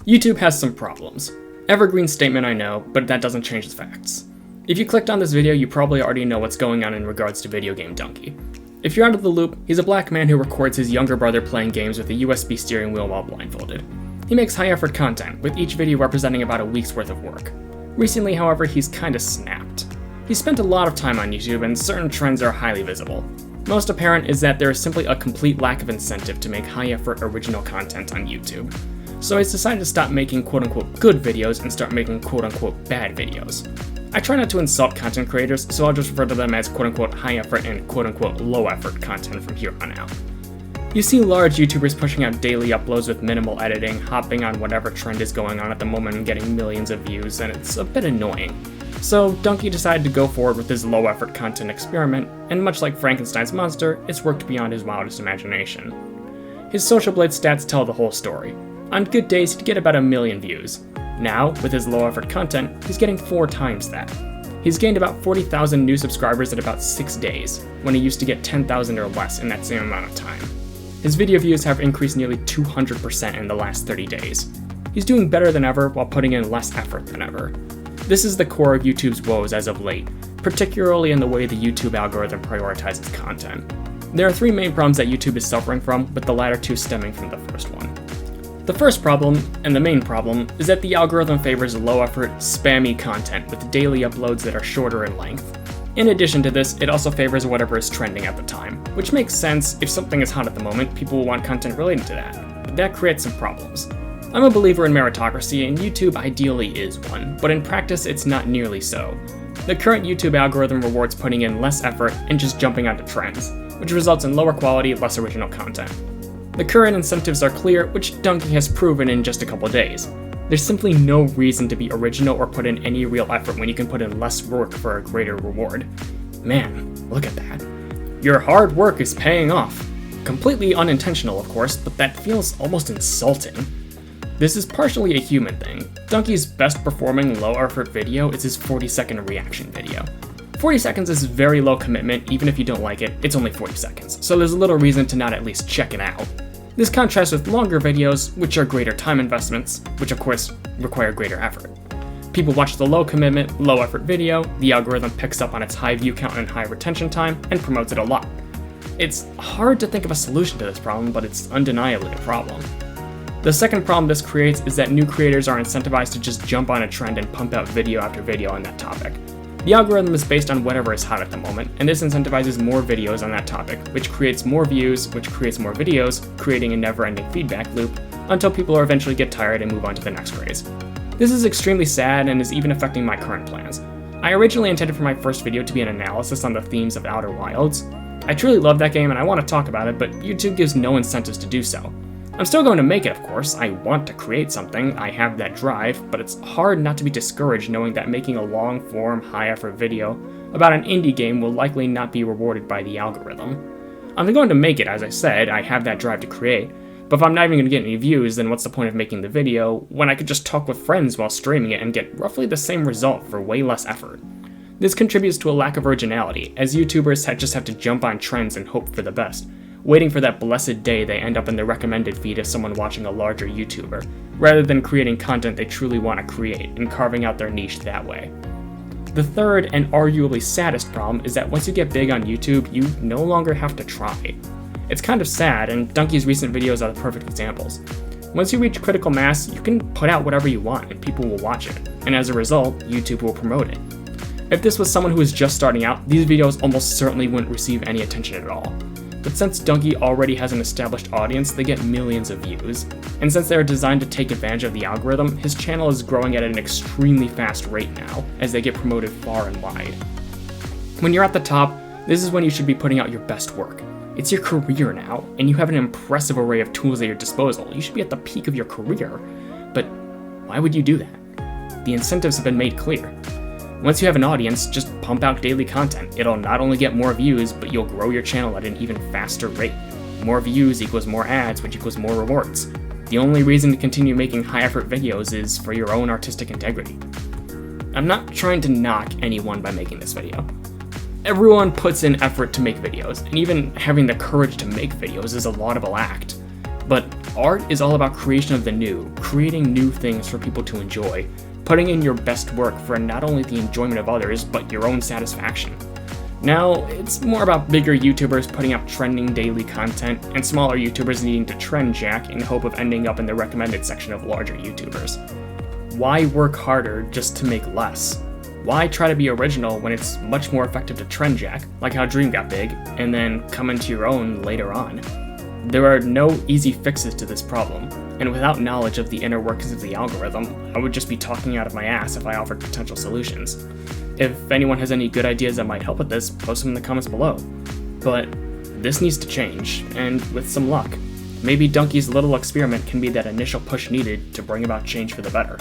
YouTube has some problems. Evergreen statement, I know, but that doesn't change the facts. If you clicked on this video, you probably already know what's going on in regards to VideogameDunkey. If you're out of the loop, he's a black man who records his younger brother playing games with a USB steering wheel while blindfolded. He makes high-effort content, with each video representing about a week's worth of work. Recently, however, he's kinda snapped. He spent a lot of time on YouTube, and certain trends are highly visible. Most apparent is that there is simply a complete lack of incentive to make high-effort original content on YouTube. So he's decided to stop making quote-unquote good videos and start making quote-unquote bad videos. I try not to insult content creators, so I'll just refer to them as quote-unquote high-effort and quote-unquote low-effort content from here on out. You see large YouTubers pushing out daily uploads with minimal editing, hopping on whatever trend is going on at the moment and getting millions of views, and it's a bit annoying. So Dunkey decided to go forward with his low-effort content experiment, and much like Frankenstein's monster, it's worked beyond his wildest imagination. His Social Blade stats tell the whole story. On good days, he'd get about 1 million views. Now, with his low-effort content, he's getting 4 times that. He's gained about 40,000 new subscribers in about 6 days, when he used to get 10,000 or less in that same amount of time. His video views have increased nearly 200% in the last 30 days. He's doing better than ever while putting in less effort than ever. This is the core of YouTube's woes as of late, particularly in the way the YouTube algorithm prioritizes content. There are 3 main problems that YouTube is suffering from, with the latter 2 stemming from the first one. The first problem, and the main problem, is that the algorithm favors low-effort, spammy content with daily uploads that are shorter in length. In addition to this, it also favors whatever is trending at the time, which makes sense. If something is hot at the moment, people will want content related to that, but that creates some problems. I'm a believer in meritocracy, and YouTube ideally is one, but in practice it's not nearly so. The current YouTube algorithm rewards putting in less effort and just jumping onto trends, which results in lower quality, less original content. The current incentives are clear, which Dunkey has proven in just a couple days. There's simply no reason to be original or put in any real effort when you can put in less work for a greater reward. Man, look at that. Your hard work is paying off. Completely unintentional, of course, but that feels almost insulting. This is partially a human thing. Dunkey's best performing low-effort video is his 40-second reaction video. 40 seconds is very low commitment. Even if you don't like it, it's only 40 seconds, so there's little reason to not at least check it out. This contrasts with longer videos, which are greater time investments, which of course require greater effort. People watch the low commitment, low effort video, the algorithm picks up on its high view count and high retention time, and promotes it a lot. It's hard to think of a solution to this problem, but it's undeniably a problem. The second problem this creates is that new creators are incentivized to just jump on a trend and pump out video after video on that topic. The algorithm is based on whatever is hot at the moment, and this incentivizes more videos on that topic, which creates more views, which creates more videos, creating a never-ending feedback loop, until people eventually get tired and move on to the next craze. This is extremely sad and is even affecting my current plans. I originally intended for my first video to be an analysis on the themes of Outer Wilds. I truly love that game and I want to talk about it, but YouTube gives no incentives to do so. I'm still going to make it, of course. I want to create something, I have that drive, but it's hard not to be discouraged knowing that making a long-form, high-effort video about an indie game will likely not be rewarded by the algorithm. I'm going to make it, as I said, I have that drive to create, but if I'm not even going to get any views, then what's the point of making the video when I could just talk with friends while streaming it and get roughly the same result for way less effort? This contributes to a lack of originality, as YouTubers just have to jump on trends and hope for the best, waiting for that blessed day they end up in the recommended feed of someone watching a larger YouTuber, rather than creating content they truly want to create and carving out their niche that way. The third and arguably saddest problem is that once you get big on YouTube, you no longer have to try. It's kind of sad, and Dunkey's recent videos are the perfect examples. Once you reach critical mass, you can put out whatever you want and people will watch it, and as a result, YouTube will promote it. If this was someone who is just starting out, these videos almost certainly wouldn't receive any attention at all. But since Dunkey already has an established audience, they get millions of views. And since they are designed to take advantage of the algorithm, his channel is growing at an extremely fast rate now, as they get promoted far and wide. When you're at the top, this is when you should be putting out your best work. It's your career now, and you have an impressive array of tools at your disposal. You should be at the peak of your career. But why would you do that? The incentives have been made clear. Once you have an audience, just pump out daily content. It'll not only get more views, but you'll grow your channel at an even faster rate. More views equals more ads, which equals more rewards. The only reason to continue making high-effort videos is for your own artistic integrity. I'm not trying to knock anyone by making this video. Everyone puts in effort to make videos, and even having the courage to make videos is a laudable act. But art is all about creation of the new, creating new things for people to enjoy, putting in your best work for not only the enjoyment of others, but your own satisfaction. Now, it's more about bigger YouTubers putting out trending daily content, and smaller YouTubers needing to trend jack in hope of ending up in the recommended section of larger YouTubers. Why work harder just to make less? Why try to be original when it's much more effective to trend jack, like how Dream got big, and then come into your own later on? There are no easy fixes to this problem, and without knowledge of the inner workings of the algorithm, I would just be talking out of my ass if I offered potential solutions. If anyone has any good ideas that might help with this, post them in the comments below. But this needs to change, and with some luck, maybe Dunkey's little experiment can be that initial push needed to bring about change for the better.